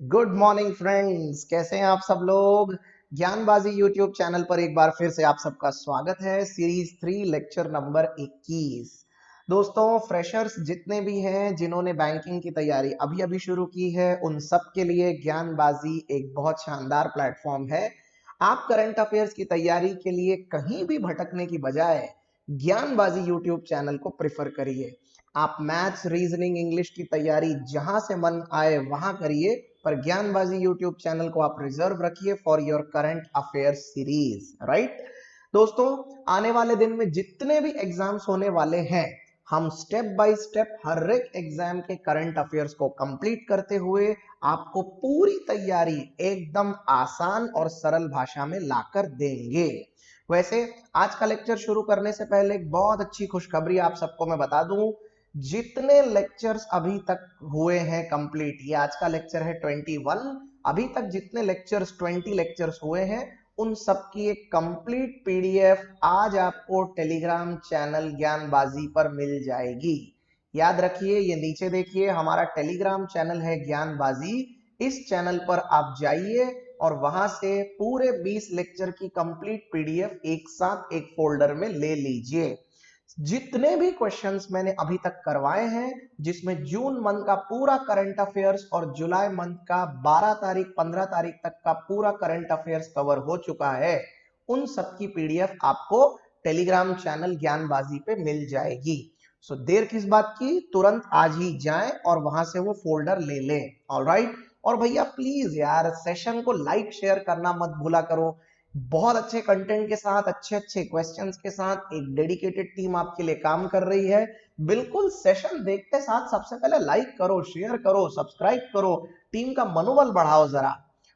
Good morning friends, कैसे हैं आप सब लोग। ज्ञानबाजी यूट्यूब चैनल पर एक बार फिर से आप सबका स्वागत है। Series 3 lecture number 21। दोस्तों, फ्रेशर्स जितने भी हैं जिन्होंने बैंकिंग की तैयारी अभी अभी शुरू की है, उन सब के लिए ज्ञानबाजी एक बहुत शानदार प्लेटफॉर्म है। आप करंट अफेयर्स की तैयारी के लिए कहीं भी भटकने की बजाय ज्ञानबाजी यूट्यूब चैनल को प्रिफर करिए। आप मैथ्स, रीजनिंग, इंग्लिश की तैयारी जहां से मन आए वहां करिए, पर ज्ञानबाजी यूट्यूब चैनल को आप रिजर्व रखिए for your current affair series. Right दोस्तों, आने वाले दिन में जितने भी एग्जाम्स होने वाले हैं, हम स्टेप बाय स्टेप हर एक एग्जाम के करंट अफेयर्स को कंप्लीट करते हुए आपको पूरी तैयारी एकदम आसान और सरल भाषा में लाकर देंगे। वैसे आज का लेक्चर शुरू करने से पहले एक बहुत अच्छी खुशखबरी आप सबको मैं बता दूं। जितने लेक्चर्स अभी तक हुए हैं कंप्लीट, ये आज का लेक्चर है 21। अभी तक जितने लेक्चर्स 20 लेक्चर्स हुए हैं, उन सब की एक कंप्लीट पीडीएफ आज आपको टेलीग्राम चैनल ज्ञानबाजी पर मिल जाएगी। याद रखिए, ये नीचे देखिए, हमारा टेलीग्राम चैनल है ज्ञानबाजी। इस चैनल पर आप जाइए और वहां से पूरे 20 लेक्चर की कंप्लीट पीडीएफ एक साथ एक फोल्डर में ले लीजिए। जितने भी क्वेश्चंस मैंने अभी तक करवाए हैं, जिसमें जून मंथ का पूरा करंट अफेयर्स और जुलाई मंथ का 12 तारीख 15 तारीख तक का पूरा करंट अफेयर्स कवर हो चुका है, उन सब की पीडीएफ आपको टेलीग्राम चैनल ज्ञानबाजी पे मिल जाएगी। सो देर किस बात की, तुरंत आज ही जाएं और वहां से वो फोल्डर ले लें। ऑलराइट। और भैया प्लीज यार, सेशन को लाइक शेयर करना मत भूला करो। बहुत अच्छे कंटेंट के साथ, अच्छे अच्छे क्वेश्चंस के साथ एक डेडिकेटेड टीम आपके लिए काम कर रही है। बिल्कुल सेशन देखते साथ सबसे पहले लाइक करो, शेयर करो, सब्सक्राइब करो, टीम का मनोबल बढ़ाओ जरा।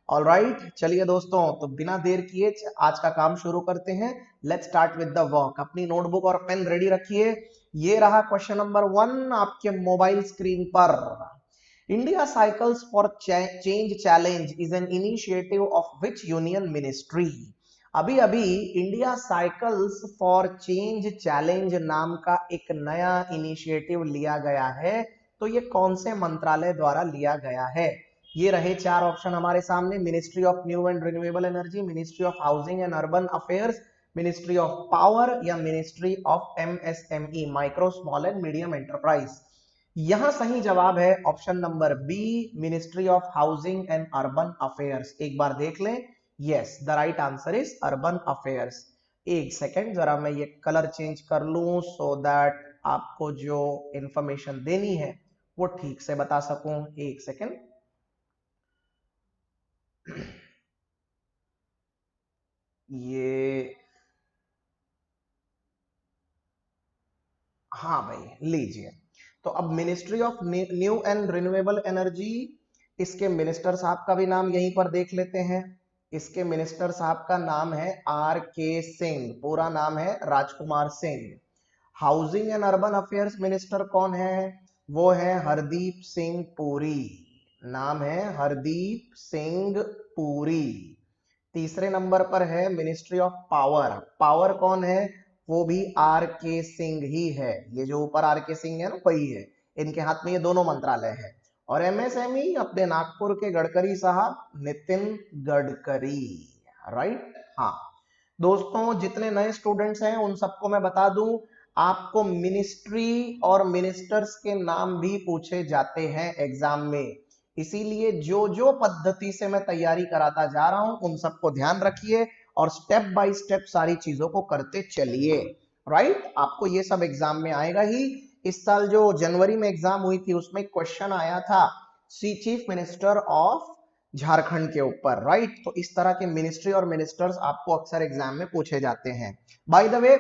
ऑलराइट, चलिए दोस्तों, तो बिना देर किए आज का काम शुरू करते हैं। Let's start with the work. अपनी नोटबुक और पेन रेडी रखिए। ये रहा क्वेश्चन नंबर 1 आपके मोबाइल स्क्रीन पर। India Cycles for Change Challenge is an initiative of which union ministry? अभी अभी India cycles for change challenge नाम का एक नया इनिशिएटिव लिया गया है, तो ये कौन से मंत्रालय द्वारा लिया गया है? ये रहे चार ऑप्शन हमारे सामने। Ministry of new and renewable energy, ministry of housing and urban affairs, ministry of power, या ministry of MSME, micro small and medium enterprise. यहां सही जवाब है option number B, ministry of housing and urban affairs. एक बार देख लें। Yes, the right answer is urban affairs. एक सेकेंड, जरा मैं ये कलर चेंज कर लूं सो दैट आपको जो इंफॉर्मेशन देनी है वो ठीक से बता सकूं। एक सेकेंड। ये, हाँ भाई लीजिए। तो अब ministry of new and renewable energy, इसके मिनिस्टर साहब का भी नाम यहीं पर देख लेते हैं। इसके मिनिस्टर साहब का नाम है आर के सिंह, पूरा नाम है Rajkumar Singh. Housing and urban affairs minister कौन है? वो है हरदीप सिंह पुरी। नाम है हरदीप सिंह पुरी। तीसरे नंबर पर है मिनिस्ट्री ऑफ पावर। पावर कौन है? वो भी आर के सिंह ही है। ये जो ऊपर आर के सिंह है ना, वही है। इनके हाथ में ये दोनों मंत्रालय है। और एमएसएमई अपने नागपुर के गडकरी साहब, नितिन गडकरी। राइट। हाँ दोस्तों, जितने नए स्टूडेंट्स हैं उन सबको मैं बता दूं, आपको मिनिस्ट्री और मिनिस्टर्स के नाम भी पूछे जाते हैं एग्जाम में। इसीलिए जो जो पद्धति से मैं तैयारी कराता जा रहा हूं, उन सबको ध्यान रखिए और स्टेप बाय स्टेप सारी चीजों को करते चलिए। राइट, आपको ये सब एग्जाम में आएगा ही। इस साल जो जनवरी में एग्जाम हुई थी, उसमें क्वेश्चन आया था सी चीफ मिनिस्टर ऑफ झारखंड के ऊपर। राइट, तो इस तरह के मिनिस्ट्री और मिनिस्टर्स आपको अक्सर एग्जाम में पूछे जाते हैं। बाय द वे,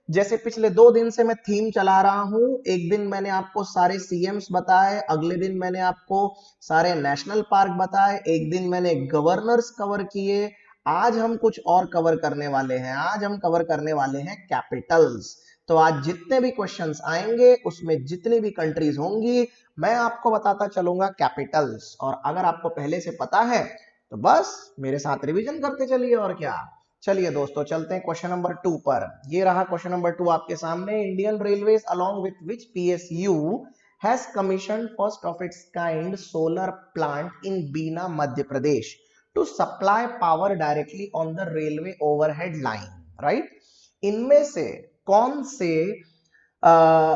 जैसे पिछले 2 दिन से मैं थीम चला रहा हूं, एक दिन मैंने आपको सारे सीएम्स बताए, अगले दिन मैंने आपको सारे नेशनल पार्क बताए, एक दिन मैंने गवर्नर्स कवर किए। आज हम कुछ और कवर करने वाले हैं। आज हम कवर करने वाले हैं कैपिटल्स। तो आज जितने भी क्वेश्चंस आएंगे, उसमें जितनी भी कंट्रीज होंगी, मैं आपको बताता चलूंगा कैपिटल्स। और अगर आपको पहले से पता है तो बस मेरे साथ रिवीजन करते चलिए, और क्या। चलिए दोस्तों, चलते हैं क्वेश्चन नंबर 2 पर। ये रहा क्वेश्चन नंबर 2 आपके सामने। Indian railways along with which PSU has commissioned first of its kind solar plant in Bina, Madhya Pradesh to supply power directly on the railway overhead line, right? इनमें से कौन से आ,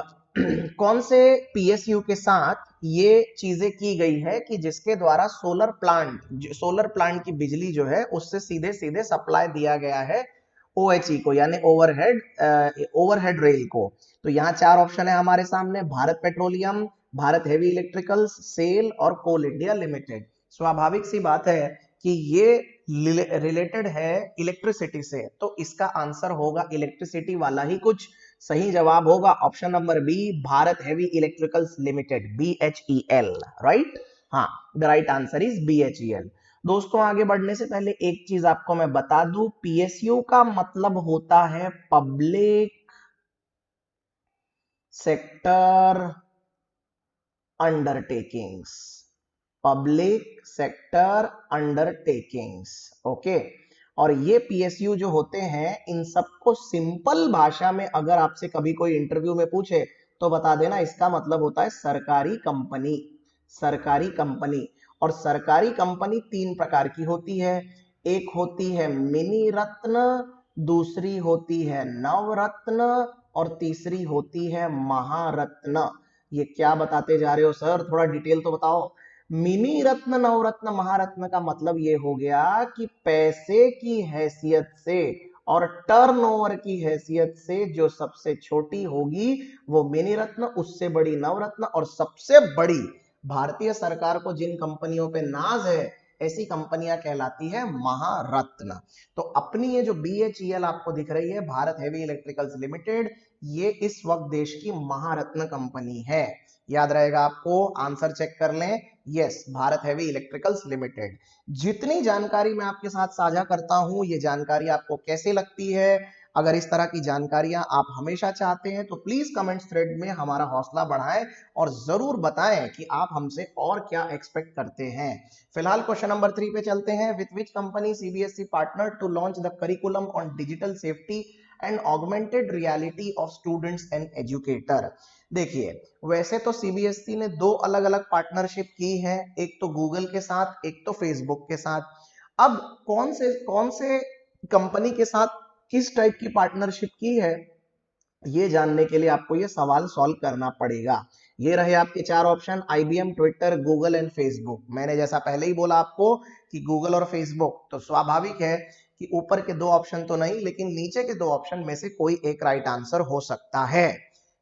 कौन से पीएसयू के साथ ये चीजें की गई है कि जिसके द्वारा सोलर प्लांट की बिजली जो है उससे सीधे सीधे सप्लाई दिया गया है ओएचई को, यानी ओवरहेड रेल को। तो यहाँ चार ऑप्शन है हमारे सामने, Bharat petroleum, Bharat heavy electricals, SAIL और कोल इंडिया लिमिटेड। स्वाभाविक सी बात है कि ये रिलेटेड है इलेक्ट्रिसिटी से, तो इसका आंसर होगा इलेक्ट्रिसिटी वाला ही कुछ। सही जवाब होगा option number B, Bharat heavy electricals limited, BHEL, right. हाँ, the right answer is BHEL। दोस्तों आगे बढ़ने से पहले एक चीज आपको मैं बता दूं, पीएसयू का मतलब होता है public sector undertakings, public sector undertakings, okay. और ये पीएसयू जो होते हैं इन सबको सिंपल भाषा में अगर आपसे कभी कोई इंटरव्यू में पूछे तो बता देना इसका मतलब होता है सरकारी कंपनी, सरकारी कंपनी। और सरकारी कंपनी तीन प्रकार की होती है, एक होती है मिनी रत्न, दूसरी होती है नवरत्न और तीसरी होती है महारत्न। ये क्या बताते जा रहे हो सर, थोड़ा डिटेल तो बताओ। मिनी रत्न, नवरत्न, महारत्न का मतलब ये हो गया कि पैसे की हैसियत से और टर्नओवर की हैसियत से जो सबसे छोटी होगी वो मिनी रत्न, उससे बड़ी नवरत्न और सबसे बड़ी भारतीय सरकार को जिन कंपनियों पे नाज है ऐसी कंपनियां कहलाती है महारत्न। तो अपनी ये जो BHEL आपको दिख रही है, भारत हेवी इलेक्ट्रिकल्स लिमिटेड, ये इस वक्त देश की महारत्न कंपनी है। याद रहेगा आपको, आंसर चेक कर लें, yes, Bharat heavy electricals limited. जितनी जानकारी मैं आपके साथ साझा करता हूं ये जानकारी आपको कैसे लगती है? अगर इस तरह की जानकारियां आप हमेशा चाहते हैं तो प्लीज कमेंट थ्रेड में हमारा हौसला बढ़ाएं और जरूर बताएं कि आप हमसे और क्या एक्सपेक्ट करते हैं। फिलहाल क्वेश्चन नंबर 3 पे चलते हैं। With which company CBSE partner to launch the curriculum on digital safety and augmented reality of students and educator. देखिए, वैसे तो सीबीएसई ने दो अलग अलग पार्टनरशिप की है, एक तो गूगल के साथ, एक तो फेसबुक के साथ। अब कौन से कंपनी के साथ किस टाइप की पार्टनरशिप की है ये जानने के लिए आपको ये सवाल सॉल्व करना पड़ेगा। ये रहे आपके चार option, IBM, Twitter, Google and Facebook. मैंने जैसा पहले ही बोला आपको कि गूगल और फेसबुक, तो स्वाभाविक है कि ऊपर के दो ऑप्शन तो नहीं लेकिन नीचे के दो ऑप्शन में से कोई एक राइट आंसर हो सकता है।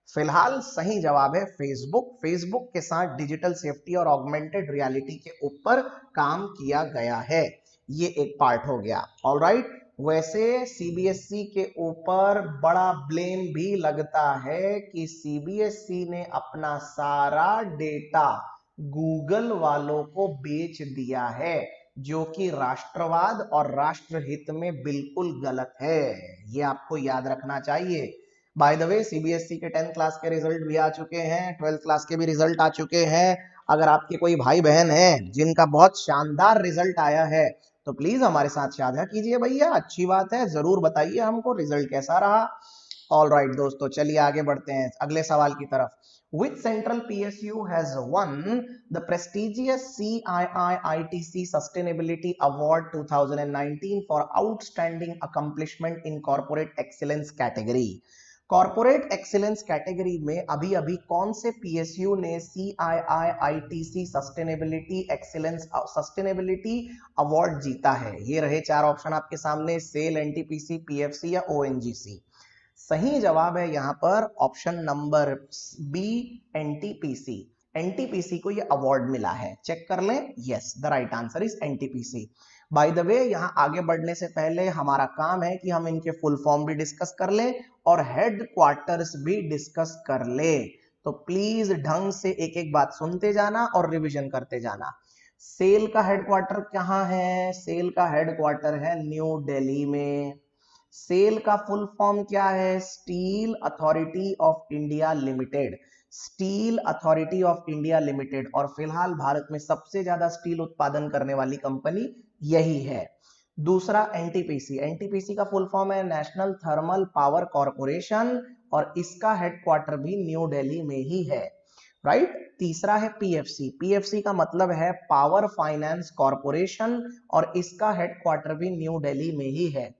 फिलहाल सही जवाब है फेसबुक। फेसबुक के साथ डिजिटल सेफ्टी और ऑगमेंटेड रियलिटी के ऊपर काम किया गया है, ये एक पार्ट हो गया। ऑलराइट, वैसे सीबीएसई के ऊपर बड़ा ब्लेम भी लगता है कि सीबीएसई ने अपना सारा डेटा गूगल वालों को बेच दिया है, जो कि राष्ट्रवाद और राष्ट्रहित में बिल्कुल गलत है, ये आपको याद रखना चाहिए। बाय द वे, सीबीएसई के 10th क्लास के रिजल्ट भी आ चुके हैं, 12th क्लास के भी रिजल्ट आ चुके हैं। अगर आपके कोई भाई बहन हैं जिनका बहुत शानदार रिजल्ट आया है तो प्लीज हमारे साथ साझा कीजिए भैया, अच्छी बात है, जरूर बताइए हमको रिजल्ट कैसा रहा। ऑल राइट दोस्तों, चलिए आगे बढ़ते हैं अगले सवाल की तरफ। Which central PSU has won the prestigious CII-ITC Sustainability Award 2019 for outstanding accomplishment in corporate excellence category? Corporate excellence category में अभी अभी कौन से पीएसयू ने CII-ITC सस्टेनेबिलिटी अवार्ड जीता है? ये रहे चार ऑप्शन आपके सामने, सेल, एनटीपीसी, पीएफसी या ओएनजीसी। सही जवाब है यहां पर option number B, NTPC. NTPC को ये अवार्ड मिला है, चेक कर लें, yes, the right answer is NTPC. By the way, यहां आगे बढ़ने से पहले हमारा काम है कि हम इनके फुल फॉर्म भी डिस्कस कर लें और हेड क्वार्टर्स भी डिस्कस कर ले। तो प्लीज ढंग से एक एक बात सुनते जाना और रिवीजन करते जाना। सेल का हेडक्वार्टर कहां है? सेल का हेडक्वार्टर है न्यू दिल्ली में। सेल का फुल फॉर्म क्या है? Steel authority of India limited, steel authority of India limited. और फिलहाल भारत में सबसे ज्यादा स्टील उत्पादन करने वाली कंपनी यही है। दूसरा एनटीपीसी, एनटीपीसी का फुल फॉर्म है नेशनल थर्मल पावर कॉर्पोरेशन और इसका हेडक्वार्टर भी न्यू दिल्ली में ही है। राइट। तीसरा है पीएफसी, पीएफसी का मतलब है पावर फाइनेंस कॉरपोरेशन और इसका हेडक्वार्टर भी न्यू दिल्ली में ही है।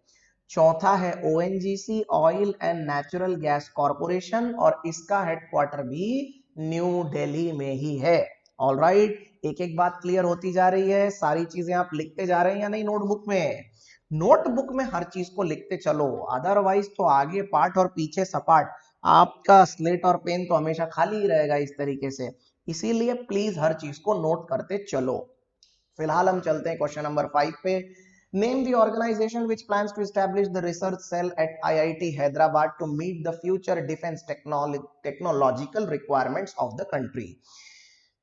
चौथा है ONGC, oil and natural gas corporation और इसका हेडक्वार्टर भी न्यू दिल्ली में ही है। ऑलराइट, एक एक बात क्लियर होती जा रही है, सारी चीजें आप लिखते जा रहे हैं या नहीं नोटबुक में? नोटबुक में हर चीज को लिखते चलो, अदरवाइज तो आगे पाठ और पीछे सपाट, आपका स्लेट और पेन तो हमेशा खाली ही रहेगा इस तरीके से। इसीलिए प्लीज हर चीज को नोट करते चलो। फिलहाल हम चलते हैं क्वेश्चन नंबर 5 पे। Name the organisation which plans to establish the research cell at IIT Hyderabad to meet the future defence technological requirements of the country.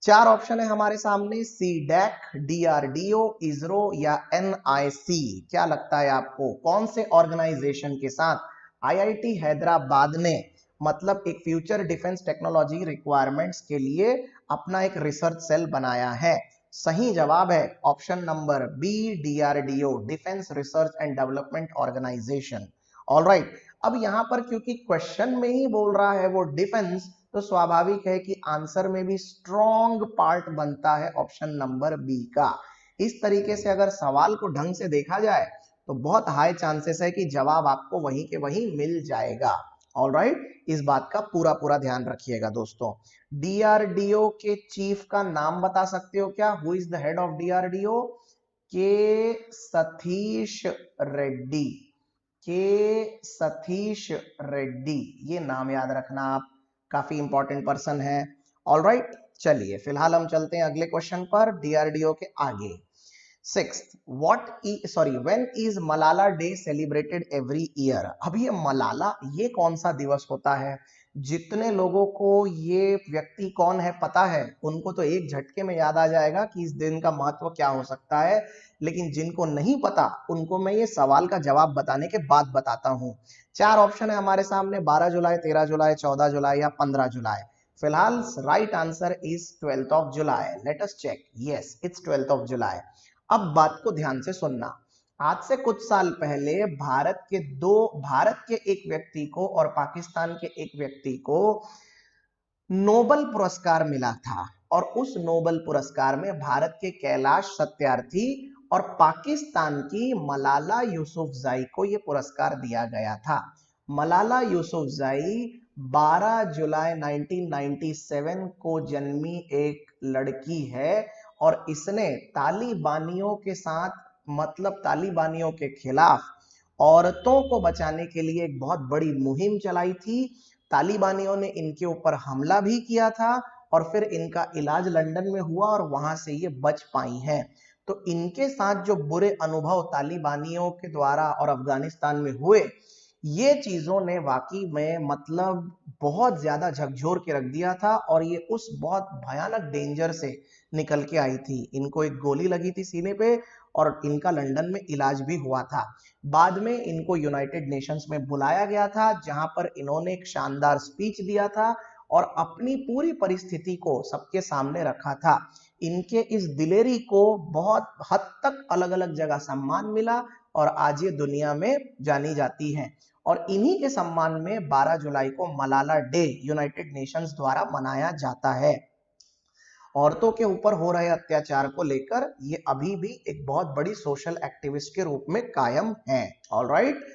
चार ऑप्शन है हमारे सामने, सी डैक, डीआरडीओ, इसरो या एनआईसी। क्या लगता है आपको कौन से ऑर्गेनाइजेशन के साथ आईआईटी हैदराबाद ने मतलब एक फ्यूचर डिफेंस टेक्नोलॉजी रिक्वायरमेंट्स के लिए अपना एक रिसर्च सेल बनाया है? सही जवाब है option number B, DRDO, defence research and development organisation. Alright, अब यहां पर क्योंकि क्वेश्चन में ही बोल रहा है वो डिफेंस, तो स्वाभाविक है कि आंसर में भी स्ट्रॉन्ग पार्ट बनता है ऑप्शन नंबर बी का। इस तरीके से अगर सवाल को ढंग से देखा जाए तो बहुत हाई चांसेस है कि जवाब आपको वहीं के वहीं मिल जाएगा। ऑलराइट, इस बात का पूरा पूरा ध्यान रखिएगा दोस्तों। डीआरडीओ के चीफ का नाम बता सकते हो क्या? Who is the head of DRDO? के सतीश रेड्डी, के सतीश रेड्डी, ये नाम याद रखना आप, काफी इंपॉर्टेंट पर्सन है। ऑलराइट, चलिए फिलहाल हम चलते हैं अगले क्वेश्चन पर डीआरडीओ के आगे। Sixth, when is Malala day celebrated every year? अब ये मलाला ये कौन सा दिवस होता है? जितने लोगों को ये व्यक्ति कौन है पता है उनको तो एक झटके में याद आ जाएगा कि इस दिन का महत्व क्या हो सकता है, लेकिन जिनको नहीं पता उनको मैं ये सवाल का जवाब बताने के बाद बताता हूं। चार ऑप्शन है हमारे सामने, 12 जुलाई, 13 जुलाई, 14 जुलाई या 15 जुलाई। फिलहाल right answer is 12th of July. Let us check, yes it's 12th of July. अब बात को ध्यान से सुनना। आज से कुछ साल पहले भारत के एक व्यक्ति को और पाकिस्तान के एक व्यक्ति को नोबल पुरस्कार मिला था और उस नोबल पुरस्कार में भारत के कैलाश सत्यार्थी और पाकिस्तान की मलाला यूसुफजई को यह पुरस्कार दिया गया था। मलाला यूसुफजई 12 जुलाई 1997 को जन्मी एक लड़की है और इसने तालिबानियों के साथ मतलब तालिबानियों के खिलाफ औरतों को बचाने के लिए एक बहुत बड़ी मुहिम चलाई थी। तालिबानियों ने इनके ऊपर हमला भी किया था और फिर इनका इलाज लंदन में हुआ और वहां से ये बच पाई हैं। तो इनके साथ जो बुरे अनुभव तालिबानियों के द्वारा और अफगानिस्तान में हुए, ये चीजों ने वाकई में मतलब बहुत ज्यादा झकझोर के रख दिया था और ये उस बहुत भयानक डेंजर से निकल के आई थी। इनको एक गोली लगी थी सीने पे और इनका लंदन में इलाज भी हुआ था। बाद में इनको यूनाइटेड नेशंस में बुलाया गया था जहां पर इन्होंने एक शानदार स्पीच दिया था और अपनी पूरी परिस्थिति को सबके सामने रखा था। इनके इस दिलेरी को बहुत हद तक अलग अलग जगह सम्मान मिला और आज ये दुनिया में जानी जाती हैं। और इन्हीं के सम्मान में 12 जुलाई को मलाला डे यूनाइटेड नेशंस द्वारा मनाया जाता है। औरतों के ऊपर हो रहे अत्याचार को लेकर ये अभी भी एक बहुत बड़ी सोशल एक्टिविस्ट के रूप में कायम है। ऑलराइट,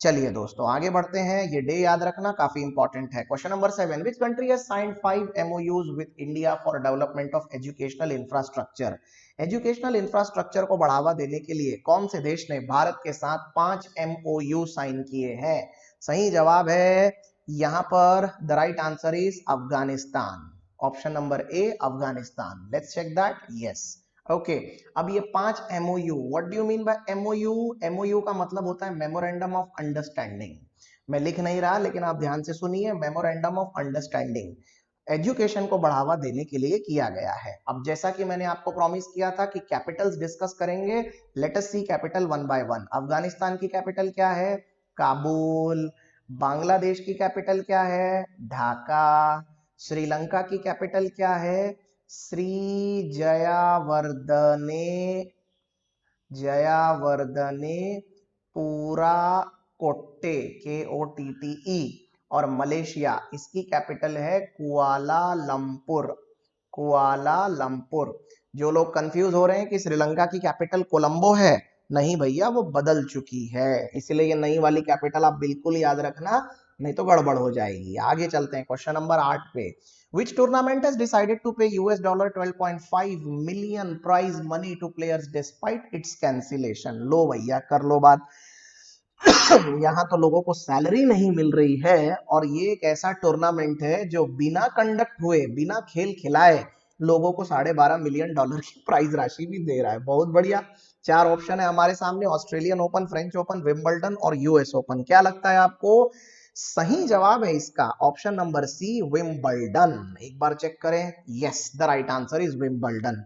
चलिए दोस्तों आगे बढ़ते हैं। ये डे याद रखना काफी इंपॉर्टेंट है। Question number 7, which country has signed 5 MOUs with India for development of educational infrastructure? Educational infrastructure को बढ़ावा देने के लिए कौन से देश ने भारत के साथ 5 MOU साइन किए हैं? सही जवाब है यहां पर the right answer is Afghanistan. Option number A Afghanistan. Let's check that, yes okay. अब ये 5 MOU, what do you mean by MOU? MOU का मतलब होता है मेमोरेंडम ऑफ अंडरस्टैंडिंग। मैं लिख नहीं रहा लेकिन आप ध्यान से सुनिए, मेमोरेंडम ऑफ अंडरस्टैंडिंग एजुकेशन को बढ़ावा देने के लिए किया गया है। अब जैसा कि मैंने आपको प्रॉमिस किया था कि कैपिटल्स डिस्कस करेंगे, let us see capital one by one. Afghanistan की कैपिटल क्या है? काबुल। बांग्लादेश की कैपिटल क्या है? ढाका। श्रीलंका की कैपिटल क्या है? श्री जयावर्धने, जयावर्धने पूरा कोट्टे, KOTTE। और मलेशिया, इसकी कैपिटल है कुआलालंपुर। कुआलालंपुर। जो लोग कंफ्यूज हो रहे हैं कि श्रीलंका की कैपिटल कोलंबो है, नहीं भैया, वो बदल चुकी है, इसलिए ये नई वाली कैपिटल आप बिल्कुल याद रखना, नहीं तो गड़बड़ हो जाएगी। आगे चलते हैं क्वेश्चन नंबर 8 पे। Which tournament has decided to pay $12.5 million prize money to players despite its cancellation? लो भैया, कर लो बात। यहाँ तो लोगों को सैलरी नहीं मिल रही है, और ये एक ऐसा टूर्नामेंट है जो बिना कंडक्ट हुए, बिना खेल खिलाए लोगों को $12.5 million की प्राइज राशि भी दे रहा है। बहुत बढ़िया। चार ऑप्शन है हमारे सामने, Australian open, French open, Wimbledon और यूएस ओपन। क्या लगता है आपको? सही जवाब है इसका ऑप्शन नंबर सी, विंबलडन। एक बार चेक करें, yes, the right answer is Wimbledon.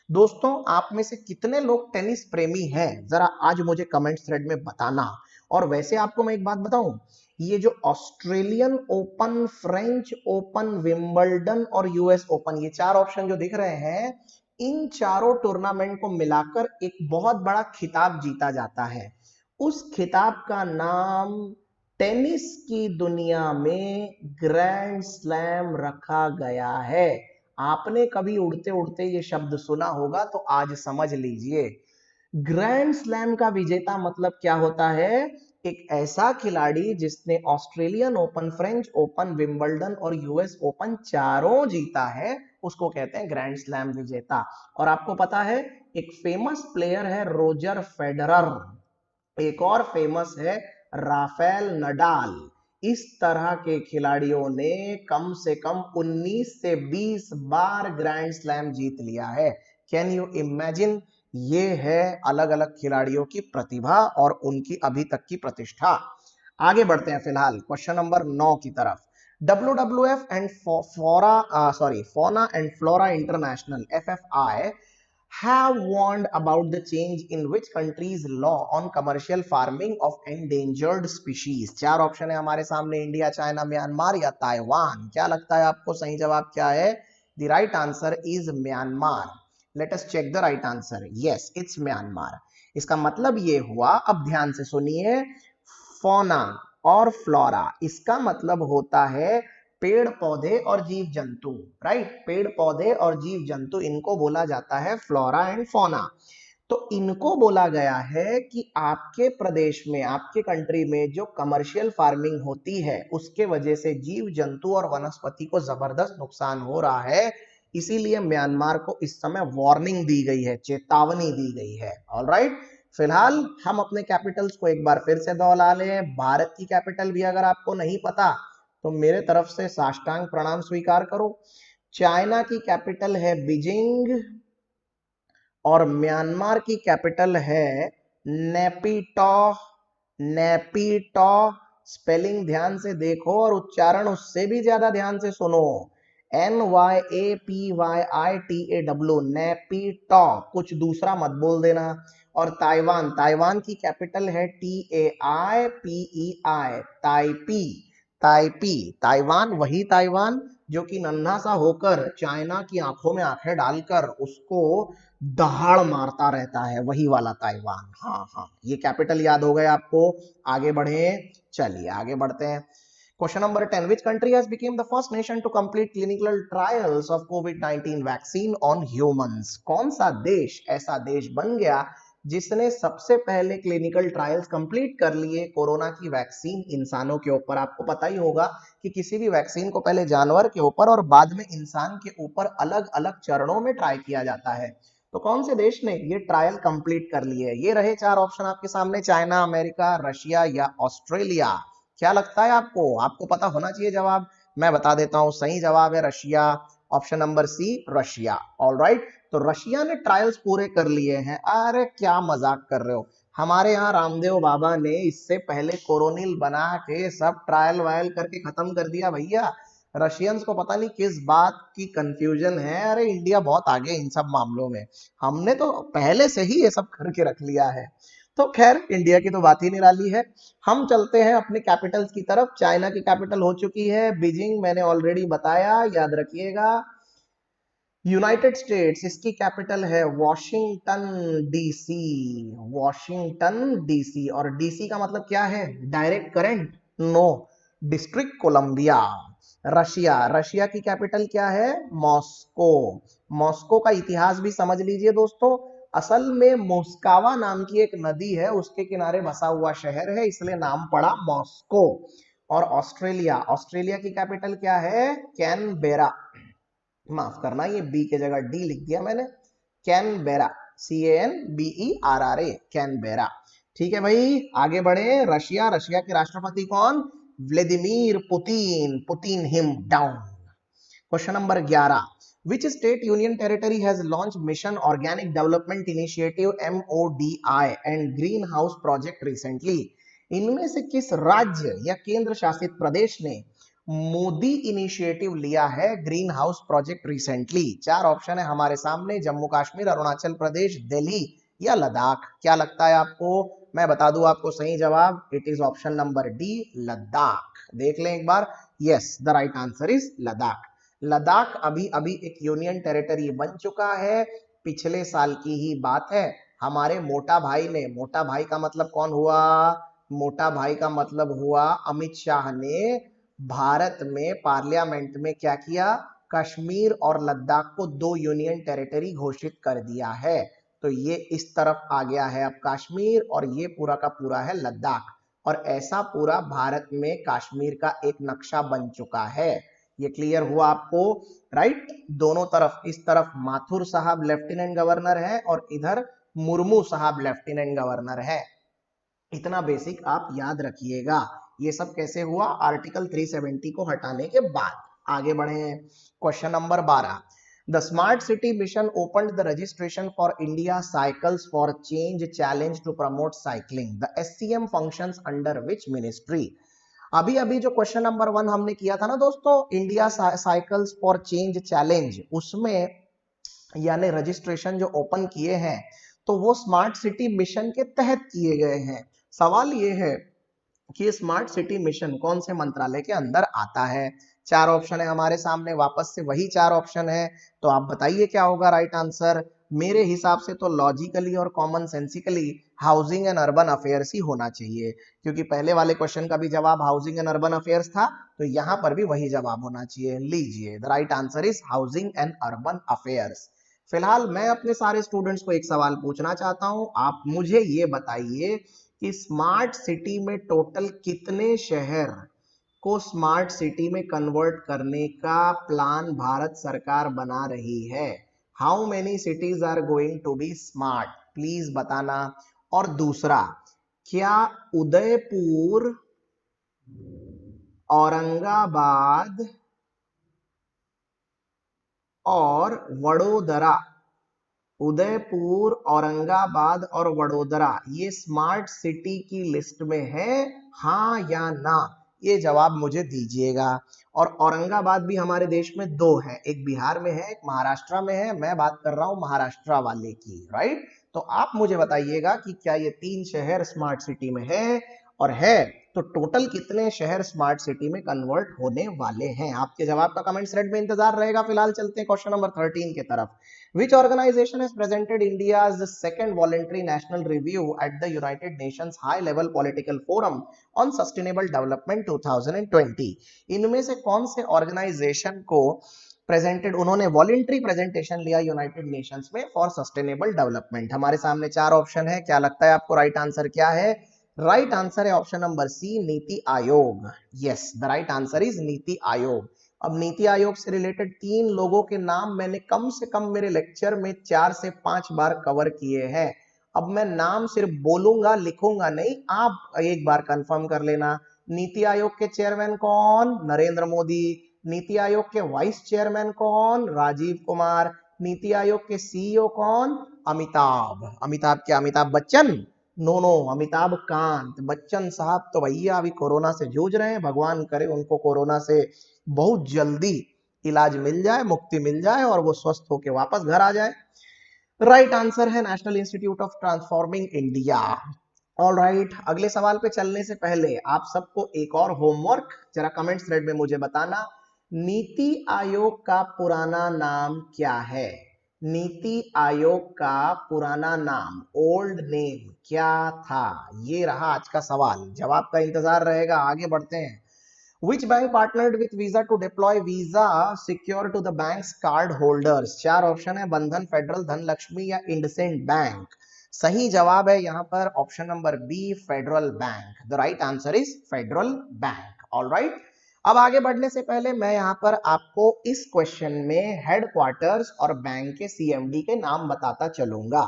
दोस्तों, आप में से कितने लोग टेनिस प्रेमी हैं, जरा आज मुझे कमेंट थ्रेड में बताना। और वैसे आपको मैं एक बात बताऊं, ये जो Australian open, French open, Wimbledon और यूएस ओपन, ये चार ऑप्शन जो दिख रहे हैं, इन चारों टूर्नामेंट को मिलाकर एक बहुत बड़ा खिताब जीता जाता है। उस खिताब का नाम टेनिस की दुनिया में ग्रैंड स्लैम रखा गया है। आपने कभी उड़ते उड़ते ये शब्द सुना होगा, तो आज समझ लीजिए। ग्रैंड स्लैम का विजेता मतलब क्या होता है? एक ऐसा खिलाड़ी जिसने Australian open, French open, Wimbledon और यूएस ओपन चारों जीता है, उसको कहते हैं ग्रैंड स्लैम विजेता। और आपको पता है, एक फेमस प्लेयर है रोजर फेडरर, एक और फेमस है राफेल नडाल। इस तरह के खिलाड़ियों ने कम से कम 19 से 20 बार ग्रैंड स्लैम जीत लिया है। Can you imagine? ये है अलग अलग खिलाड़ियों की प्रतिभा और उनकी अभी तक की प्रतिष्ठा। आगे बढ़ते हैं फिलहाल क्वेश्चन नंबर 9 की तरफ। WWF and Fauna and Flora International, FFI, have warned about the change in which country's law on commercial farming of endangered species? चार ऑप्शन है हमारे सामने, इंडिया, चाइना, म्यांमार या ताइवान। क्या लगता है आपको सही जवाब क्या है? The right answer is Myanmar. Let us check the right answer. Yes, it's Myanmar. इसका मतलब ये हुआ, अब ध्यान से सुनिए, फोना और फ्लोरा, इसका मतलब होता है पेड़ पौधे और जीव जंतु। राइट, पेड़ पौधे और जीव जंतु, इनको बोला जाता है फ्लोरा एंड फोना। तो इनको बोला गया है कि आपके प्रदेश में, आपके कंट्री में जो कमर्शियल फार्मिंग होती है, उसके वजह से जीव जंतु और वनस्पति को जबरदस्त नुकसान हो रहा है। इसीलिए म्यांमार को इस समय वार्निंग दी गई है, चेतावनी दी गई है। ऑलराइट, फिलहाल हम अपने कैपिटल्स को एक बार फिर से दोहरा लें। भारत की कैपिटल भी अगर आपको नहीं पता, तो मेरे तरफ से साष्टांग प्रणाम स्वीकार करो। चाइना की कैपिटल है बीजिंग, और म्यांमार की कैपिटल है नेपिटो। नेपिटो। स्पेलिंग ध्यान से देखो और उच्चारण उससे भी ज्यादा ध्यान से सुनो। NYAPYITAW, नेपिटो, कुछ दूसरा मत बोल देना। और ताइवान, ताइवान की कैपिटल है TAIPEI, ताइपी। ताइपी, ताइवान, वही ताइवान जो कि नन्हा सा होकर चाइना की आंखों में आंखें डालकर उसको दहाड़ मारता रहता है, वही वाला ताइवान। हाँ हाँ, ये कैपिटल याद हो गए आपको। आगे बढ़े, चलिए आगे बढ़ते हैं। Question number 10, which country has become the first nation to complete clinical trials of COVID-19 vaccine on humans? कौन सा देश ऐसा देश बन गया जिसने सबसे पहले क्लिनिकल ट्रायल्स कंप्लीट कर लिए कोरोना की वैक्सीन इंसानों के ऊपर? आपको पता ही होगा कि किसी भी वैक्सीन को पहले जानवर के ऊपर और बाद में इंसान के ऊपर अलग अलग चरणों में ट्राई किया जाता है। तो कौन से देश ने ये ट्रायल कंप्लीट कर लिए? ये रहे चार ऑप्शन आपके सामने, चाइना, अमेरिका, रशिया या ऑस्ट्रेलिया। क्या लगता है आपको? आपको पता होना चाहिए जवाब। मैं बता देता हूं, सही जवाब है Russia, option number C, Russia. Alright, तो रशिया ने ट्रायल्स पूरे कर लिए हैं। अरे क्या मजाक कर रहे हो, हमारे यहाँ रामदेव बाबा ने इससे पहले कोरोनिल बना के सब ट्रायल वायल करके खत्म कर दिया भैया। रशियंस को पता नहीं किस बात की कंफ्यूजन है। अरे इंडिया बहुत आगे इन सब मामलों में, हमने तो पहले से ही ये सब करके रख लिया है। तो खैर, इंडिया की तो बात ही निराली है। हम चलते हैं अपने कैपिटल्स की तरफ। चाइना की कैपिटल हो चुकी है बीजिंग, मैंने ऑलरेडी बताया, याद रखिएगा। यूनाइटेड स्टेट्स, इसकी कैपिटल है वॉशिंगटन डीसी। वॉशिंगटन डीसी, और डीसी का मतलब क्या है? Direct current? No, district Columbia. Russia, Russia की कैपिटल क्या है? मॉस्को। मॉस्को का इतिहास भी समझ लीजिए दोस्तों। असल में मोस्कावा नाम की एक नदी है, उसके किनारे बसा हुआ शहर है, इसलिए नाम पड़ा मॉस्को। और ऑस्ट्रेलिया, ऑस्ट्रेलिया की कैपिटल क्या है? कैनबेरा। माफ करना, ये बी के जगह डी लिख दिया मैंने। Canberra, CANBERRA, Canberra. ठीक है भाई, आगे बढ़े। रशिया, रशिया के राष्ट्रपति कौन? Vladimir Putin, Putin him down. Question number 11, which state union territory has launched mission organic development initiative MODI and greenhouse project recently? इनमें से किस राज्य या केंद्र शासित प्रदेश ने मोदी इनिशिएटिव लिया है ग्रीन हाउस प्रोजेक्ट रिसेंटली? चार ऑप्शन है हमारे सामने, जम्मू कश्मीर, अरुणाचल प्रदेश, दिल्ली या लद्दाख। क्या लगता है आपको? मैं बता दूं आपको सही जवाब, it is option number D, Ladakh. देख लें एक बार। Yes, the right answer is Ladakh. Ladakh अभी अभी एक यूनियन टेरिटरी बन चुका है, पिछले साल की ही बात है। हमारे मोटा भाई ने, मोटा भाई का मतलब कौन हुआ? मोटा भाई का मतलब हुआ अमित शाह ने भारत में पार्लियामेंट में क्या किया? कश्मीर और लद्दाख को दो यूनियन टेरिटरी घोषित कर दिया है। तो ये इस तरफ आ गया है अब कश्मीर, और ये पूरा का पूरा है लद्दाख। और ऐसा पूरा भारत में कश्मीर का एक नक्शा बन चुका है। ये क्लियर हुआ आपको? राइट। दोनों तरफ, इस तरफ माथुर साहब लेफ्टिनेंट गवर्नर है और इधर मुर्मू साहब लेफ्टिनेंट गवर्नर है। इतना बेसिक आप याद रखिएगा। ये सब कैसे हुआ? आर्टिकल 370 को हटाने के बाद। आगे बढ़े। Question number 12, the smart city mission opened the registration for India cycles for change challenge to promote cycling. The SCM functions under which ministry? अभी अभी जो क्वेश्चन नंबर 1 हमने किया था ना दोस्तों, India cycles for change challenge, उसमें यानी रजिस्ट्रेशन जो ओपन किए हैं, तो वो स्मार्ट सिटी मिशन के तहत किए गए हैं। सवाल ये है कि स्मार्ट सिटी मिशन कौन से मंत्रालय के अंदर आता है? चार ऑप्शन है हमारे सामने, वापस से वही चार ऑप्शन है। तो आप बताइए क्या होगा राइट आंसर? मेरे हिसाब से तो लॉजिकली और common sensically housing and urban affairs ही होना चाहिए, क्योंकि पहले वाले क्वेश्चन का भी जवाब हाउसिंग एंड अर्बन अफेयर्स था, तो यहां पर भी वही जवाब होना चाहिए। लीजिए, the right answer is housing and urban affairs. फिलहाल मैं अपने सारे स्टूडेंट्स को एक सवाल पूछना चाहता हूं, आप मुझे ये बताइए कि स्मार्ट सिटी में टोटल कितने शहर को स्मार्ट सिटी में कन्वर्ट करने का प्लान भारत सरकार बना रही है? How many cities are going to be smart, please बताना। और दूसरा, क्या उदयपुर, औरंगाबाद और वडोदरा, उदयपुर, औरंगाबाद और वडोदरा, ये स्मार्ट सिटी की लिस्ट में है, हाँ या ना? ये जवाब मुझे दीजिएगा। और औरंगाबाद भी हमारे देश में दो है, एक बिहार में है, एक महाराष्ट्र में है। मैं बात कर रहा हूं महाराष्ट्र वाले की, राइट। तो आप मुझे बताइएगा कि क्या ये तीन शहर स्मार्ट सिटी में है, और है तो टोटल कितने शहर स्मार्ट सिटी में कन्वर्ट होने वाले हैं? आपके जवाब का कमेंट थ्रेड में इंतजार रहेगा। फिलहाल चलते हैं क्वेश्चन नंबर 13 की तरफ। Which organization has presented India's second voluntary national review at the United Nations High Level Political Forum on Sustainable Development 2020? इनमें से कौन से ऑर्गेनाइजेशन को प्रेजेंटेड, उन्होंने वॉलेंट्री प्रेजेंटेशन लिया यूनाइटेड नेशंस में फॉर सस्टेनेबल डेवलपमेंट? हमारे सामने चार ऑप्शन है, क्या लगता है आपको राइट आंसर क्या है? राइट आंसर है option number C, NITI Aayog. Yes, the right answer is NITI Aayog. अब नीति आयोग से रिलेटेड तीन लोगों के नाम मैंने कम से कम मेरे लेक्चर में 4 से 5 बार कवर किए हैं। अब मैं नाम सिर्फ बोलूंगा, लिखूंगा नहीं, आप एक बार कंफर्म कर लेना। नीति आयोग के चेयरमैन कौन? नरेंद्र मोदी। नीति आयोग के वाइस चेयरमैन कौन? राजीव कुमार। नीति आयोग के CEO कौन? अमिताभ। अमिताभ क्या, अमिताभ बच्चन? No no, Amitabh Kant. बच्चन साहब तो भैया अभी कोरोना से जूझ रहे हैं, भगवान करे उनको कोरोना से बहुत जल्दी इलाज मिल जाए, मुक्ति मिल जाए और वो स्वस्थ होकर वापस घर आ जाए। राइट आंसर है national institute of transforming India. All right, अगले सवाल पे चलने से पहले आप सबको एक और होमवर्क, जरा कमेंट थ्रेड में मुझे बताना, नीति आयोग का पुराना नाम क्या है? नीति आयोग का पुराना नाम, ओल्ड नेम क्या था? ये रहा आज का सवाल, जवाब का इंतजार रहेगा। आगे बढ़ते हैं। Which bank partnered with Visa to deploy Visa secure to the bank's card holders? चार ऑप्शन है, बंधन, फेडरल, धनलक्ष्मी या इंडसेंड बैंक। सही जवाब है यहाँ पर option number B, Federal Bank. The right answer is Federal Bank. Alright, अब आगे बढ़ने से पहले मैं यहाँ पर आपको इस क्वेश्चन में हेडक्वार्टर्स और बैंक के सीएमडी के नाम बताता चलूंगा।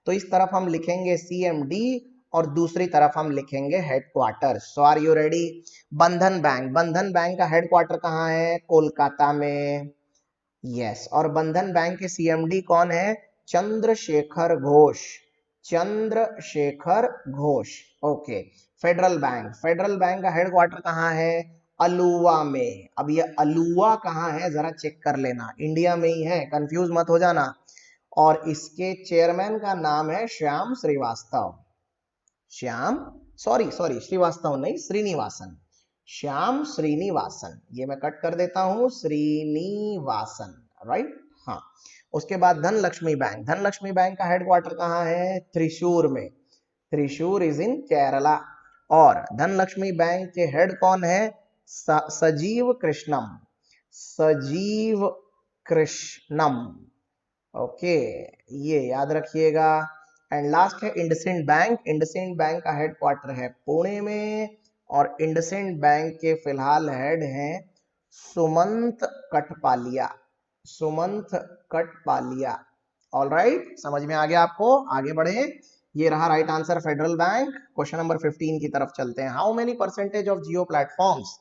तो इस तरफ हम लिखेंगे सीएमडी और दूसरी तरफ हम लिखेंगे headquarters. So are you ready? Bandhan bank, Bandhan bank का हेडक्वार्टर कहाँ है? कोलकाता में। यस, और बंधन बैंक के सीएमडी कौन है? Chandrashekhar Ghosh, Chandrashekhar Ghosh. Okay, federal bank, federal bank का हेडक्वार्टर कहाँ है? अलुवा में। अब ये अलुवा कहाँ है जरा चेक कर लेना, इंडिया में ही है, कंफ्यूज मत हो जाना। और इसके चेयरमैन का नाम है श्याम श्रीवास्तव, श्याम, सॉरी सॉरी, श्रीवास्तव नहीं, श्रीनिवासन, श्याम श्रीनिवासन। ये मैं कट कर देता हूं, श्रीनिवासन, राइट। हाँ, उसके बाद धनलक्ष्मी बैंक, धनलक्ष्मी बैंक का हेडक्वार्टर कहाँ है? त्रिशूर में, त्रिशूर इज इन केरला। और धनलक्ष्मी बैंक के हेड कौन है? सजीव कृष्णम, सजीव कृष्णम। ओके, ये याद रखिएगा। एंड लास्ट है इंडसइंड बैंक, इंडसइंड बैंक का हेडक्वार्टर है पुणे में, और इंडसइंड बैंक के फिलहाल हेड हैं सुमंत कठपालिया, सुमंत कठपालिया। ऑलराइट, समझ में आ गया आपको? आगे बढ़े, ये रहा right answer federal bank. Question number 15 की तरफ चलते हैं। How many percentage of Jio platforms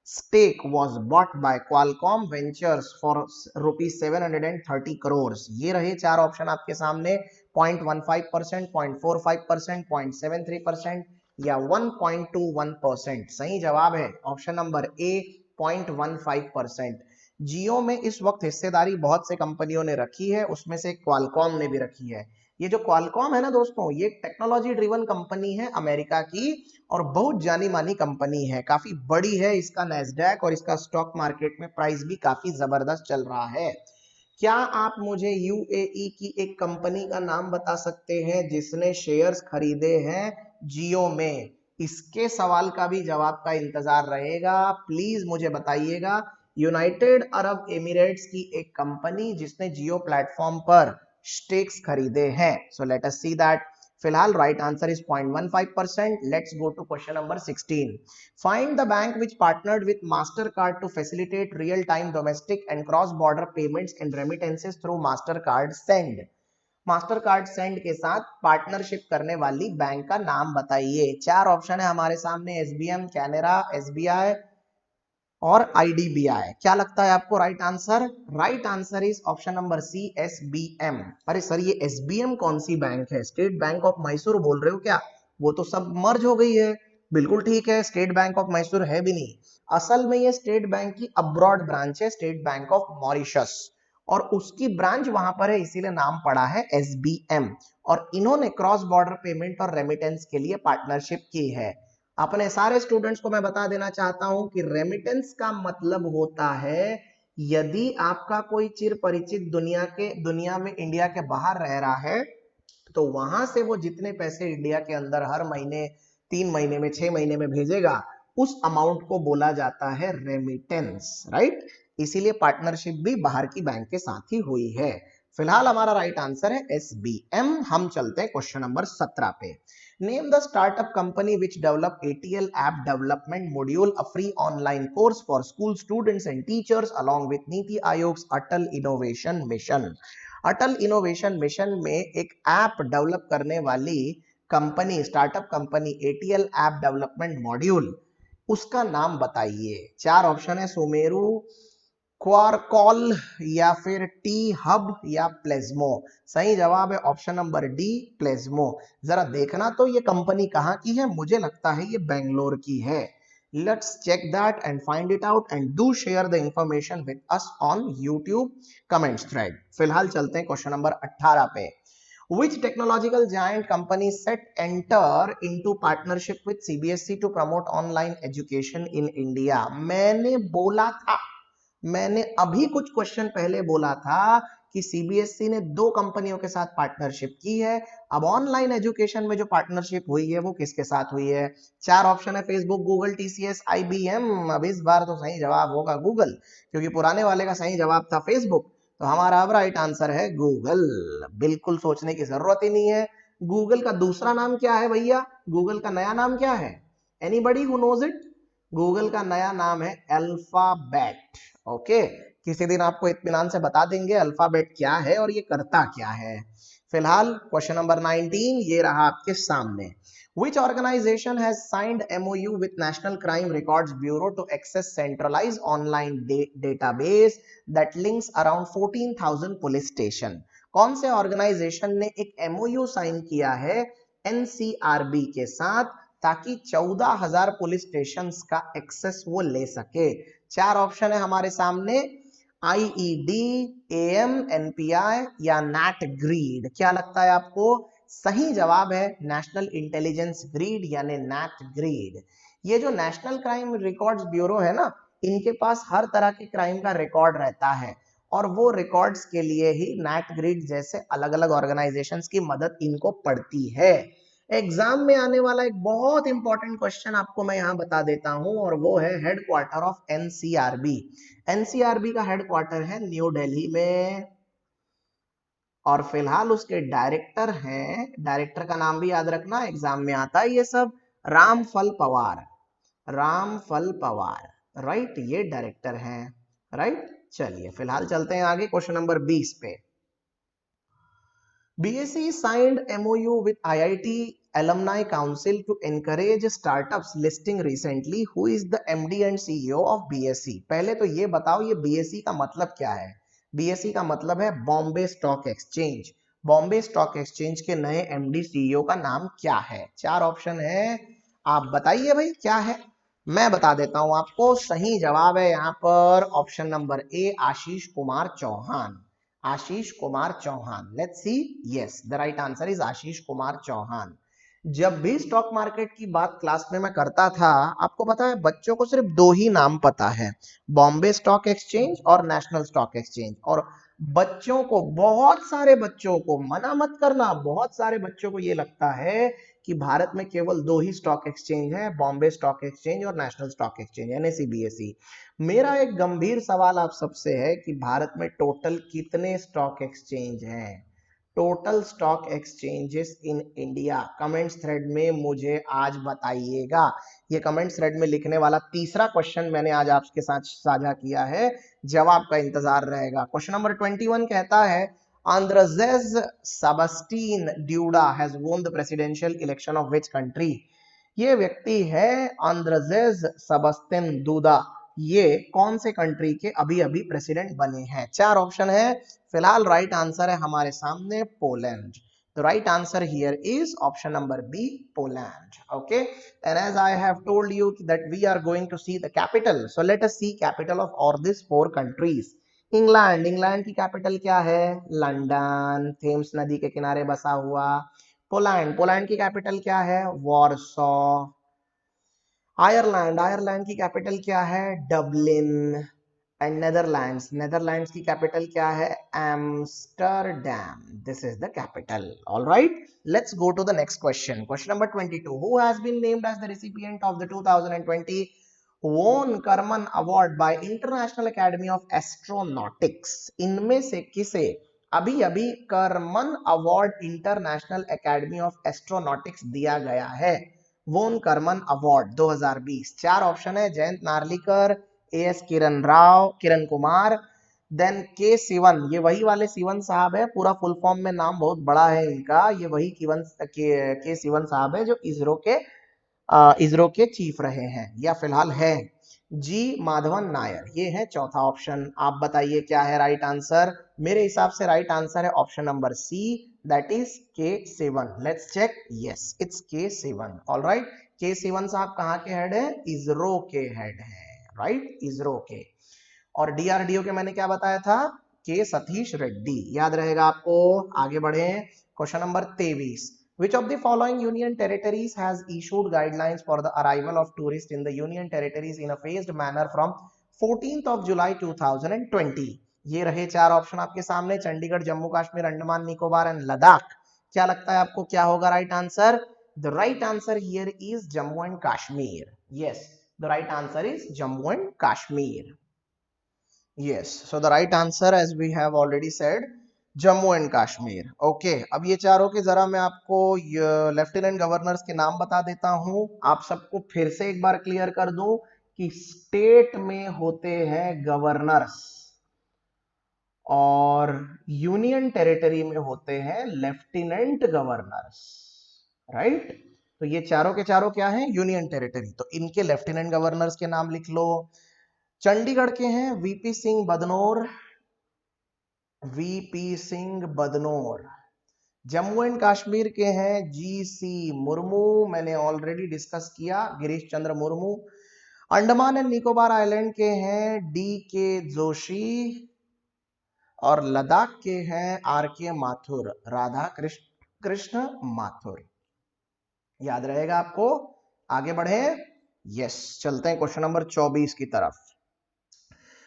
stake was bought by Qualcomm Ventures for rupees 730 crores? ये रहे चार ऑप्शन आपके सामने, 0.15%, 0.45%, 0.73% या 1.21%। सही जवाब है ऑप्शन नंबर ए, 0.15%। जियो में इस वक्त हिस्सेदारी बहुत से कंपनियों ने रखी है, उसमें से क्वालकॉम ने भी रखी है। ये जो क्वालकॉम है ना दोस्तों, ये टेक्नोलॉजी ड्रिवन कंपनी है अमेरिका की, और बहुत जानी मानी कंपनी है, काफी बड़ी है। इसका नैस्डैक और इसका स्टॉक मार्केट में प्राइस भी काफी जबरदस्त चल रहा है। क्या आप मुझे यूएई की एक कंपनी का नाम बता सकते हैं जिसने शेयर्स खरीदे हैं जियो में? इसके सवाल का भी जवाब का इंतजार रहेगा, प्लीज मुझे बताइएगा। यूनाइटेड अरब एमिरेट्स की एक कंपनी जिसने जियो प्लेटफॉर्म पर स्टेक्स खरीदे हैं। So let us see that. फिलहाल right answer is 0.15%। Let's go to question number 16। Find the bank which partnered with Mastercard to facilitate real time domestic and cross border payments and remittances through Mastercard send. Mastercard send के साथ partnership करने वाली bank का नाम बताइए। चार option है हमारे सामने, एसबीएम, कैनरा, एसबीआई और आईडीबीआई। क्या लगता है आपको right answer? Right answer is option number C, SBM. अरे सर, ये एसबीएम कौन सी बैंक है? स्टेट बैंक ऑफ मैसूर बोल रहे हो क्या? वो तो सब मर्ज हो गई है। बिल्कुल ठीक है, स्टेट बैंक ऑफ मैसूर है भी नहीं। असल में ये स्टेट बैंक की अब्रॉड ब्रांच है, स्टेट बैंक ऑफ मॉरिशस, और उसकी ब्रांच वहां पर है, इसीलिए नाम पड़ा है एसबीएम। और इन्होंने क्रॉस बॉर्डर पेमेंट और रेमिटेंस के लिए पार्टनरशिप की है। अपने सारे स्टूडेंट्स को मैं बता देना चाहता हूं कि रेमिटेंस का मतलब होता है यदि आपका कोई चिर परिचित दुनिया में इंडिया के बाहर रह रहा है, तो वहां से वो जितने पैसे इंडिया के अंदर हर महीने, 3 महीने में, 6 महीने में भेजेगा, उस अमाउंट को बोला जाता है रेमिटेंस, राइट। इसीलिए पार्टनरशिप भी बाहर की बैंक के साथ ही हुई है। फिलहाल हमारा राइट आंसर है एसबीएम। हम चलते हैं क्वेश्चन नंबर 17 पे। Name the startup company which developed ATL app development module, a free online course for school students and teachers along with NITI Aayog's Atal innovation mission. Atal innovation mission में एक ऐप डेवलप करने वाली company, startup company ATL app development module, उसका नाम बताइए। चार option है, सुमेरू, क्वारकॉल या फिर टी हब या प्लेज्मो। सही जवाब है ऑप्शन नंबर डी, प्लेज्मो। जरा देखना तो ये कंपनी कहाँ की है, मुझे लगता है ये बेंगलोर की है। Let's check that and find it out and do share the information with us on YouTube comments thread. फिलहाल चलते हैं क्वेश्चन नंबर 18 पे। Which technological giant company set enter into partnership with CBSE to promote online education in India? मैंने बोला था, मैंने अभी कुछ क्वेश्चन पहले बोला था कि सीबीएसई ने 2 कंपनियों के साथ पार्टनरशिप की है। अब ऑनलाइन एजुकेशन में जो पार्टनरशिप हुई है वो किसके साथ हुई है? 4 ऑप्शन है, फेसबुक, गूगल, टीसीएस, आईबीएम। अब इस बार तो सही जवाब होगा गूगल, क्योंकि पुराने वाले का सही जवाब था फेसबुक। तो हमारा अब राइट आंसर है गूगल। बिल्कुल सोचने की जरूरत ही नहीं है। गूगल का दूसरा नाम क्या है भैया? गूगल का नया नाम क्या है? Anybody who knows it? Google का नया नाम है अल्फाबेट। ओके, किसी दिन आपको इत्मीनान से बता देंगे अल्फाबेट क्या है और ये करता क्या है। फिलहाल क्वेश्चन नंबर 19 ये रहा आपके सामने। Which organization has signed MOU with National Crime Records Bureau to access centralized online database that links around 14,000 police station? कौन से ऑर्गेनाइजेशन ने एक MOU साइन किया है NCRB के साथ ताकि 14,000 पुलिस स्टेशन का एक्सेस वो ले सके? 4 ऑप्शन है हमारे सामने, आईईडी, एएम, एनपीआई या नैट ग्रीड। क्या लगता है आपको? सही जवाब है नेशनल इंटेलिजेंस ग्रीड यानी नैट ग्रीड। ये जो नेशनल क्राइम रिकॉर्ड्स ब्यूरो है ना, इनके पास हर तरह के क्राइम का रिकॉर्ड रहता है और वो रिकॉर्ड्स के लिए ही नैट ग्रीड जैसे अलग अलग ऑर्गेनाइजेशंस की मदद इनको पड़ती है। एग्जाम में आने वाला एक बहुत इंपॉर्टेंट क्वेश्चन आपको मैं यहां बता देता हूं और वो है हेडक्वार्टर ऑफ एनसीआरबी। एनसीआरबी का हेडक्वार्टर है न्यू दिल्ली में और फिलहाल उसके डायरेक्टर हैं, डायरेक्टर का नाम भी याद रखना, एग्जाम में आता है ये सब, रामफल पवार। रामफल पवार, राइट, ये डायरेक्टर हैं, राइट। चलिए फिलहाल चलते हैं आगे क्वेश्चन नंबर 20 पे। BSE signed MOU with IIT Alumni Council to encourage startups listing recently. Who is the MD and CEO of BSE? पहले तो ये बताओ ये BSE का मतलब क्या है? BSE का मतलब है Bombay stock exchange. Bombay stock exchange के नए MD CEO का नाम क्या है? 4 ऑप्शन है, आप बताइए भाई क्या है। मैं बता देता हूं आपको, सही जवाब है यहाँ पर option number A, Ashish Kumar Chauhan. Ashish Kumar Chauhan, let's see, yes the right answer is Ashish Kumar Chauhan. जब भी स्टॉक मार्केट की बात क्लास में मैं करता था, आपको पता है बच्चों को सिर्फ 2 ही नाम पता है, बॉम्बे स्टॉक एक्सचेंज और नेशनल स्टॉक एक्सचेंज। और बच्चों को, बहुत सारे बच्चों को, मना मत करना, बहुत सारे बच्चों को ये लगता है कि भारत में केवल 2 ही स्टॉक एक्सचेंज है, बॉम्बे स्टॉक एक्सचेंज और national stock exchange NSE BSE। मेरा एक गंभीर सवाल आप सबसे है कि भारत में टोटल कितने स्टॉक एक्सचेंज हैं? Total stock exchanges in India comments thread में मुझे आज बताइएगा। ये कमेंट्स थ्रेड में लिखने वाला तीसरा क्वेश्चन मैंने आज आपके साथ साझा किया है, जवाब का इंतजार रहेगा। क्वेश्चन नंबर 21 कहता है Andrzej Sebastian Duda has won the presidential election of which country? ये व्यक्ति है आंद्रजेज सेबास्टियन दूदा, ये कौन से कंट्री के अभी अभी प्रेसिडेंट बने हैं? 4 ऑप्शन है, फिलहाल राइट आंसर है हमारे सामने Poland. The right answer here is option number B, Poland. Okay, and as I have told you that we are going to see the capital, so let us see capital of all these 4 countries. England, England की capital क्या है? London, Thames नदी के किनारे बसा हुआ। Poland, Poland की capital क्या है? वॉर्सो। आयरलैंड, आयरलैंड की कैपिटल क्या है? डबलिन। एंड नेदरलैंड्स, नेदरलैंड्स की कैपिटल क्या है? Amsterdam. This is the capital. Alright, let's go to the next question. Question number 22, who has been named as the recipient of the 2020 von Karman award by International Academy of Astronautics? इनमें से किसे अभी अभी Karman award International Academy of Astronautics दिया गया है? वोन Karman award 2020। 4 option है, जयंत नार्लिकर, एएस किरण राव, किरण कुमार, देन के सिवन। ये वही वाले सिवन साहब है, पूरा फुल फॉर्म में नाम बहुत बड़ा है इनका, ये वही के सिवन साहब है जो इसरो के चीफ रहे हैं या फिलहाल है। जी माधवन नायर, ये है चौथा ऑप्शन। आप बताइए क्या है राइट आंसर? मेरे हिसाब से राइट आंसर है option number C, that is K7। Let's check, yes it's K7। Alright, K7 साहब कहाँ के हेड है? इसरो के हेड है, राइट, इसरो के। और DRDO के मैंने क्या बताया था? के सतीश रेड्डी, याद रहेगा आपको। आगे बढ़े, question number 23, which of the following union territories has issued guidelines for the arrival of tourists in the union territories in a phased manner from 14th of July 2020? ये रहे चार ऑप्शन आपके सामने, चंडीगढ़, जम्मू कश्मीर, अंडमान निकोबार एंड लद्दाख। क्या लगता है आपको क्या होगा right answer? The right answer here is Jammu and Kashmir. Yes, the right answer is Jammu and Kashmir. Yes, so the right answer as we have already said Jammu and Kashmir. Okay, अब ये चारों के जरा मैं आपको लेफ्टिनेंट गवर्नर्स के नाम बता देता हूं, आप सबको फिर से एक बार क्लियर कर दूं कि स्टेट में होते हैं गवर्नर्स और यूनियन टेरिटरी में होते हैं लेफ्टिनेंट गवर्नर्स, राइट। तो ये चारों के चारों क्या हैं? Union territory. तो इनके लेफ्टिनेंट गवर्नर्स के नाम लिख लो। चंडीगढ़ के हैं VP Singh Badnore, VP Singh Badnore. Jammu and Kashmir के हैं जीसी मुर्मू, मैंने ऑलरेडी डिस्कस किया, गिरीश चंद्र मुर्मू। अंडमान एंड निकोबार आइलैंड के हैं डी के जोशी और लद्दाख के हैं आर के माथुर, राधा कृष्ण माथुर। याद रहेगा आपको? आगे बढ़े। यस, चलते हैं क्वेश्चन नंबर 24 की तरफ।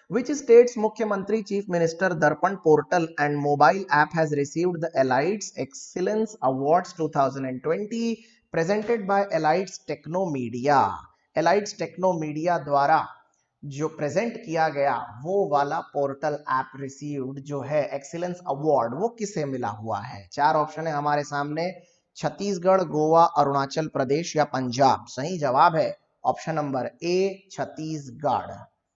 Which state's मुख्यमंत्री चीफ मिनिस्टर दर्पण portal and mobile app has received the Elites Excellence Awards 2020 presented by Elites Technomedia? Elites Technomedia द्वारा जो प्रेजेंट किया गया वो वाला पोर्टल ऐप रिसीव्ड जो है एक्सीलेंस अवार्ड, वो किसे मिला हुआ है? चार ऑप्शन है हमारे सामने, छत्तीसगढ़, गोवा, अरुणाचल प्रदेश या पंजाब। सही जवाब है option number A, Chhattisgarh.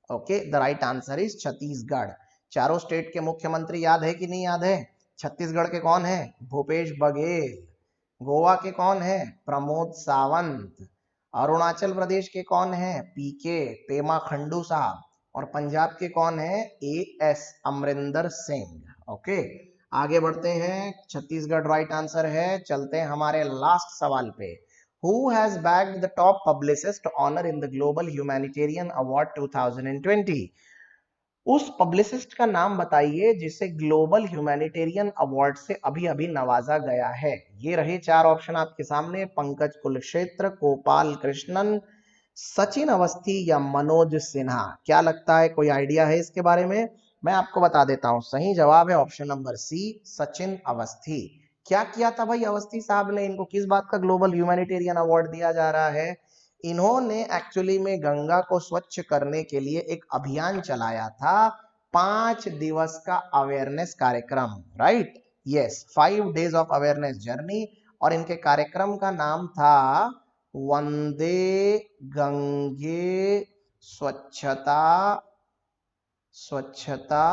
Okay, the right answer is Chhattisgarh. चारों स्टेट के मुख्यमंत्री याद है कि नहीं याद है? छत्तीसगढ़ के कौन है? भूपेश बघेल। गोवा के कौन है? प्रमोद सावंत। अरुणाचल प्रदेश के कौन है? पीके पेमा खंडू साहब। और पंजाब के कौन है? A S Amarinder Singh. Okay, आगे बढ़ते हैं। छत्तीसगढ़ राइट आंसर है। चलते हैं हमारे लास्ट सवाल पे। Who has bagged the top publicist honor in the Global Humanitarian Award 2020? उस पब्लिसिस्ट का नाम बताइए जिसे ग्लोबल ह्यूमैनिटेरियन अवार्ड से अभी अभी नवाजा गया है। ये रहे चार ऑप्शन आपके सामने, पंकज कुलक्षेत्र, गोपाल कृष्णन, सचिन अवस्थी या मनोज सिन्हा। क्या लगता है, कोई आइडिया है इसके बारे में? मैं आपको बता देता हूं, सही जवाब है option number C, Sachin Awasthi. क्या किया था भाई अवस्थी साहब ने? इनको किस बात का ग्लोबल ह्यूमैनिटेरियन अवार्ड दिया जा रहा है? इन्होंने एक्चुअली में गंगा को स्वच्छ करने के लिए एक अभियान चलाया था, 5 दिवस का अवेयरनेस कार्यक्रम, right. Yes, 5 days of awareness journey. और इनके कार्यक्रम का नाम था वंदे गंगे स्वच्छता स्वच्छता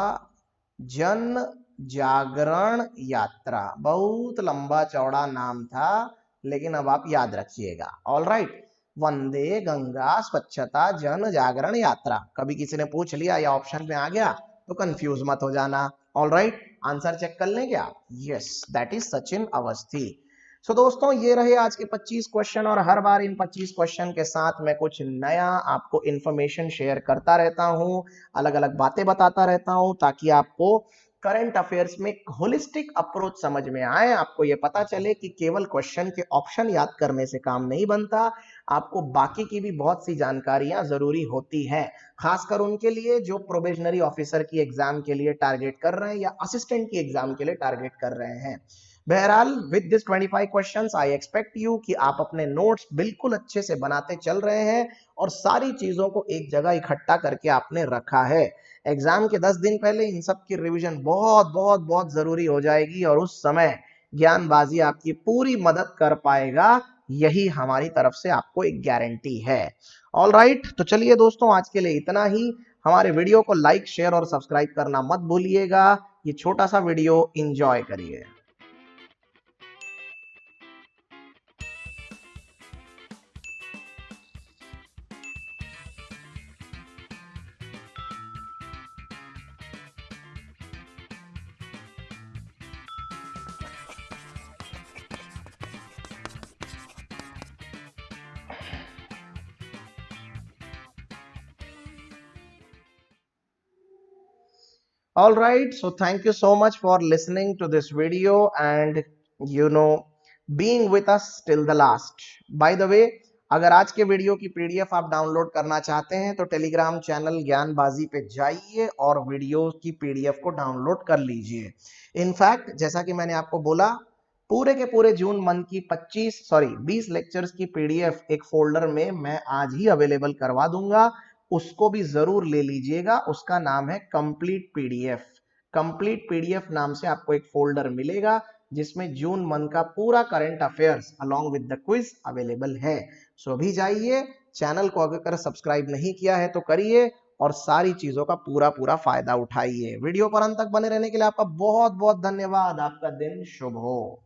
जन जागरण यात्रा। बहुत लंबा चौड़ा नाम था, लेकिन अब आप याद रखिएगा। ऑल राइट, वंदे गंगा स्वच्छता जन जागरण यात्रा। कभी किसी ने पूछ लिया या ऑप्शन में आ गया तो कंफ्यूज मत हो जाना। ऑल राइट, आंसर चेक कर लें क्या? Yes, that is Sachin Awasthi. So दोस्तों, ये रहे आज के 25 क्वेश्चन और हर बार इन 25 क्वेश्चन के साथ मैं कुछ नया आपको इंफॉर्मेशन शेयर करता रहता हूं, अलग अलग बातें बताता रहता हूं, ताकि आपको करंट अफेयर्स में होलिस्टिक अप्रोच समझ में आए। आपको ये पता चले कि केवल क्वेश्चन के ऑप्शन याद करने से काम नहीं बनता, आपको बाकी की भी बहुत सी जानकारियां जरूरी होती हैं, खासकर उनके लिए जो प्रोबेशनरी ऑफिसर की एग्जाम के लिए टारगेट कर रहे हैं या असिस्टेंट की एग्जाम के लिए टारगेट कर रहे हैं। बहरहाल, with this 25 questions I expect you कि आप अपने नोट्स बिल्कुल अच्छे से बनाते चल रहे हैं और सारी चीजों को एक जगह इकट्ठा करके आपने रखा है। एग्जाम के 10 दिन पहले इन सब की रिवीजन बहुत बहुत बहुत जरूरी हो जाएगी और उस समय ज्ञानबाजी आपकी पूरी मदद कर पाएगा, यही हमारी तरफ से आपको एक गारंटी है। ऑल राइट, तो चलिए दोस्तों, आज के लिए इतना ही। हमारे वीडियो को लाइक, शेयर और सब्सक्राइब करना मत भूलिएगा। ये छोटा सा वीडियो एंजॉय करिए। All right, so thank you so much for listening to this video and being with us till the last. By the way, अगर आज के वीडियो की पीडीएफ आप डाउनलोड करना चाहते हैं तो टेलीग्राम चैनल ज्ञानबाजी पे जाइए और वीडियो की पीडीएफ को डाउनलोड कर लीजिए। इनफैक्ट जैसा कि मैंने आपको बोला, पूरे के पूरे जून मंथ की 20 लेक्चर्स की पीडीएफ एक फोल्डर में मैं आज ही अवेलेबल करवा दूंगा। उसको भी जरूर ले लीजिएगा। उसका नाम है कंप्लीट पीडीएफ। कंप्लीट पीडीएफ नाम से आपको एक फोल्डर मिलेगा जिसमें जून मंथ का पूरा current affairs along with the quiz available है। सो अभी जाइए, चैनल को अगर सब्सक्राइब नहीं किया है तो करिए और सारी चीजों का पूरा पूरा फायदा उठाइए। वीडियो पर अंत तक बने रहने के लिए आपका बहुत बहुत धन्यवाद। आपका दिन शुभ हो।